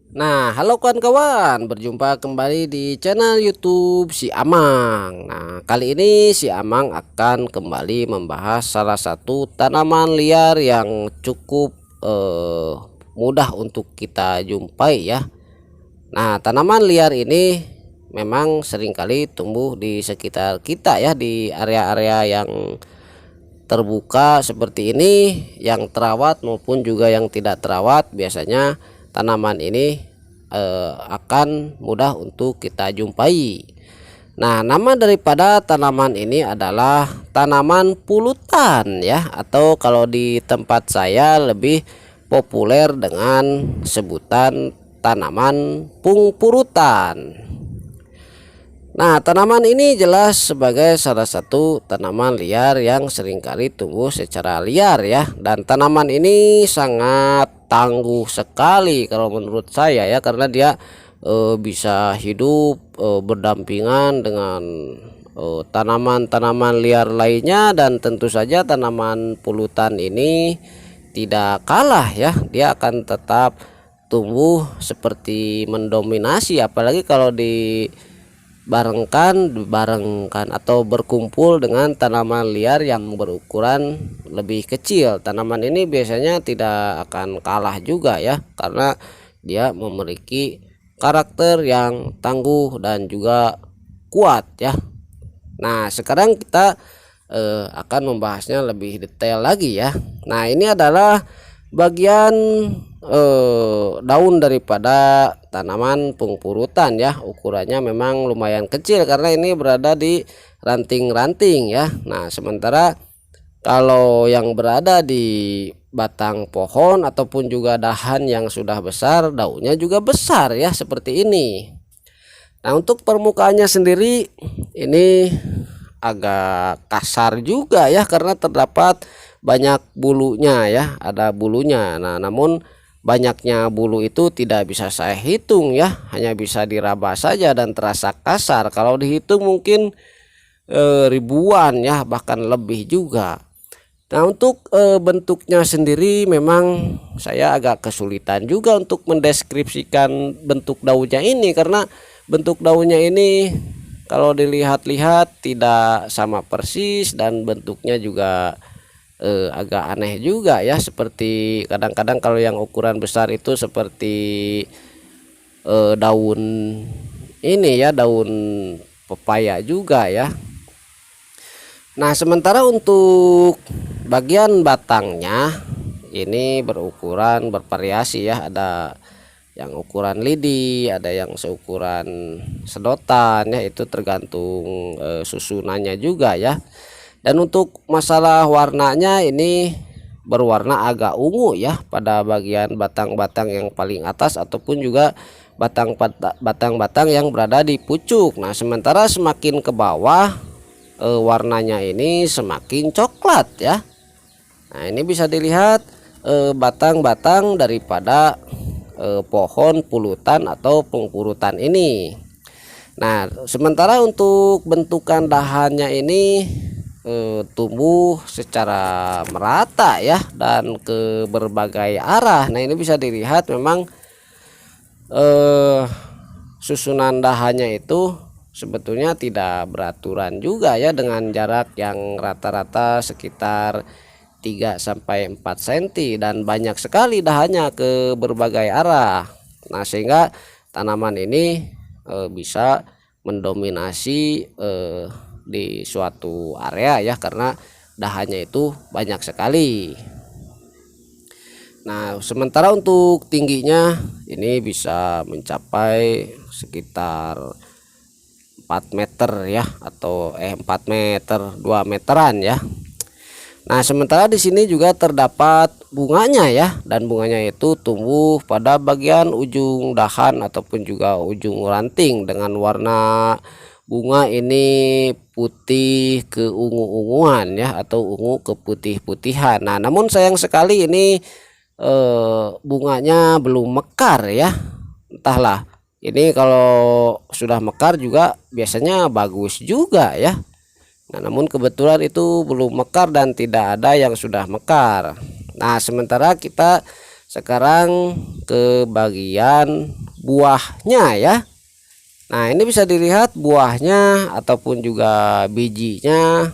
Nah, halo kawan-kawan, berjumpa kembali di channel YouTube Si Amang. Nah, kali ini Si Amang akan kembali membahas salah satu tanaman liar yang cukup mudah untuk kita jumpai ya. Nah, tanaman liar ini memang seringkali tumbuh di sekitar kita ya, di area-area yang terbuka seperti ini, yang terawat maupun juga yang tidak terawat. Biasanya tanaman ini akan mudah untuk kita jumpai. Nah, nama daripada tanaman ini adalah tanaman pulutan ya, atau kalau di tempat saya lebih populer dengan sebutan tanaman pungpurutan. Nah, tanaman ini jelas sebagai salah satu tanaman liar yang seringkali tumbuh secara liar ya. Dan tanaman ini sangat tangguh sekali kalau menurut saya ya, karena dia bisa hidup berdampingan dengan tanaman-tanaman liar lainnya. Dan tentu saja tanaman pulutan ini tidak kalah ya, dia akan tetap tumbuh seperti mendominasi, apalagi kalau barengkan atau berkumpul dengan tanaman liar yang berukuran lebih kecil. Tanaman ini biasanya tidak akan kalah juga ya, karena dia memiliki karakter yang tangguh dan juga kuat ya. Nah, sekarang kita akan membahasnya lebih detail lagi ya. Nah, ini adalah bagian daun daripada tanaman pungpurutan ya. Ukurannya memang lumayan kecil karena ini berada di ranting-ranting ya. Nah, sementara kalau yang berada di batang pohon ataupun juga dahan yang sudah besar, daunnya juga besar ya, seperti ini. Nah, untuk permukaannya sendiri ini agak kasar juga ya, karena terdapat banyak bulunya ya, ada bulunya. Nah, namun banyaknya bulu itu tidak bisa saya hitung ya, hanya bisa diraba saja dan terasa kasar. Kalau dihitung mungkin ribuan ya, bahkan lebih juga. Nah, untuk bentuknya sendiri memang saya agak kesulitan juga untuk mendeskripsikan bentuk daunnya ini, karena bentuk daunnya ini kalau dilihat-lihat tidak sama persis dan bentuknya juga agak aneh juga ya. Seperti kadang-kadang kalau yang ukuran besar itu seperti daun ini ya, daun pepaya juga ya. Nah, sementara untuk bagian batangnya ini berukuran bervariasi ya, ada yang ukuran lidi, ada yang seukuran sedotan ya, itu tergantung susunannya juga ya. Dan untuk masalah warnanya ini berwarna agak ungu ya pada bagian batang-batang yang paling atas ataupun juga batang-batang yang berada di pucuk. Nah, sementara semakin ke bawah warnanya ini semakin coklat ya. Nah, ini bisa dilihat batang-batang daripada pohon pulutan atau pungpurutan ini. Nah, sementara untuk bentukan dahannya ini tumbuh secara merata ya dan ke berbagai arah. Nah, ini bisa dilihat memang susunan dahannya itu sebetulnya tidak beraturan juga ya, dengan jarak yang rata-rata sekitar 3 sampai 4 cm dan banyak sekali dahannya ke berbagai arah. Nah, sehingga tanaman ini bisa mendominasi di suatu area ya, karena dahannya itu banyak sekali. Nah, sementara untuk tingginya ini bisa mencapai sekitar 4 meter ya, atau 4 meter 2 meteran ya. Nah, sementara di sini juga terdapat bunganya ya, dan bunganya itu tumbuh pada bagian ujung dahan ataupun juga ujung ranting dengan warna bunga ini putih ke ungu-unguan ya, atau ungu ke putih-putihan. Nah, namun sayang sekali ini bunganya belum mekar ya. Entahlah, ini kalau sudah mekar juga biasanya bagus juga ya. Nah, namun kebetulan itu belum mekar dan tidak ada yang sudah mekar. Nah, sementara kita Sekarang ke bagian buahnya ya. Nah, ini bisa dilihat buahnya ataupun juga bijinya.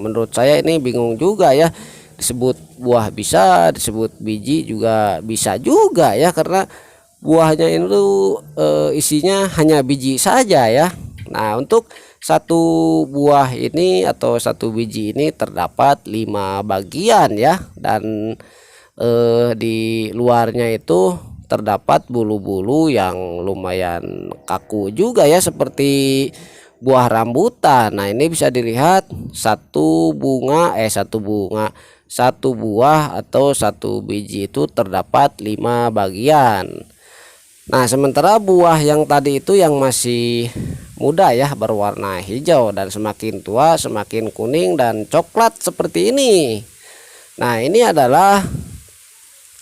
Menurut saya ini bingung juga ya. Disebut buah bisa, disebut biji juga bisa juga ya, karena buahnya itu isinya hanya biji saja ya. Nah, untuk satu buah ini atau satu biji ini terdapat 5 bagian ya, dan di luarnya itu terdapat bulu-bulu yang lumayan kaku juga ya, seperti buah rambutan. Nah, ini bisa dilihat satu buah atau satu biji itu terdapat 5 bagian. Nah, sementara buah yang tadi itu yang masih muda ya, berwarna hijau, dan semakin tua semakin kuning dan coklat seperti ini. Nah, ini adalah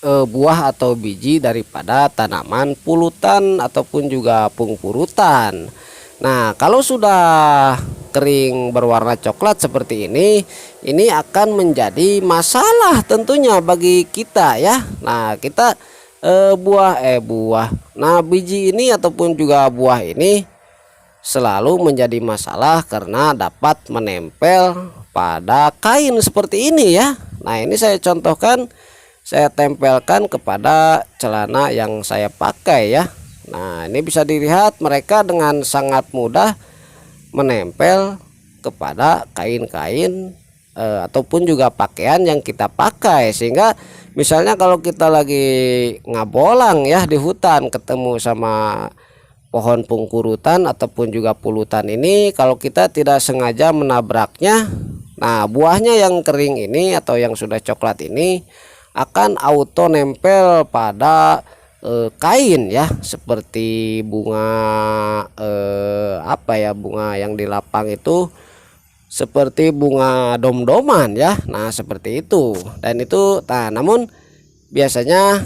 buah atau biji daripada tanaman pulutan ataupun juga pungpurutan. Nah, kalau sudah kering berwarna coklat seperti ini akan menjadi masalah tentunya bagi kita ya. Nah, kita buah. Nah, biji ini ataupun juga buah ini selalu menjadi masalah karena dapat menempel pada kain seperti ini ya. Nah, ini saya contohkan, saya tempelkan kepada celana yang saya pakai ya. Nah, ini bisa dilihat mereka dengan sangat mudah menempel kepada kain-kain ataupun juga pakaian yang kita pakai, sehingga misalnya kalau kita lagi ngabolang ya di hutan, ketemu sama pohon pungkurutan ataupun juga pulutan ini, kalau kita tidak sengaja menabraknya, nah buahnya yang kering ini atau yang sudah coklat ini akan auto nempel pada kain ya, seperti bunga bunga yang di lapang itu, seperti bunga dom-doman ya. Nah, seperti itu. Dan itu namun biasanya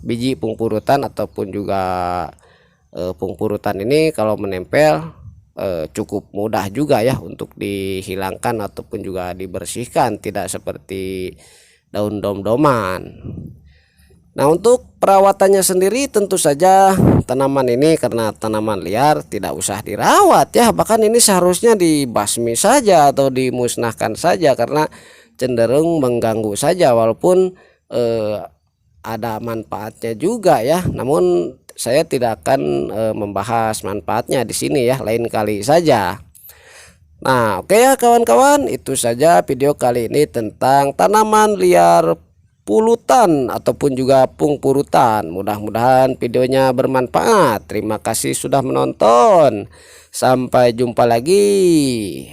biji pungkurutan ataupun juga pungkurutan ini kalau menempel cukup mudah juga ya untuk dihilangkan ataupun juga dibersihkan, tidak seperti daun dom-doman. Nah, untuk perawatannya sendiri tentu saja tanaman ini karena tanaman liar tidak usah dirawat ya, bahkan ini seharusnya dibasmi saja atau dimusnahkan saja karena cenderung mengganggu saja, walaupun ada manfaatnya juga ya, namun saya tidak akan membahas manfaatnya di sini ya, lain kali saja. Nah, oke ya kawan-kawan, itu saja video kali ini tentang tanaman liar pulutan ataupun juga pungpurutan. Mudah-mudahan videonya bermanfaat. Terima kasih sudah menonton. Sampai jumpa lagi.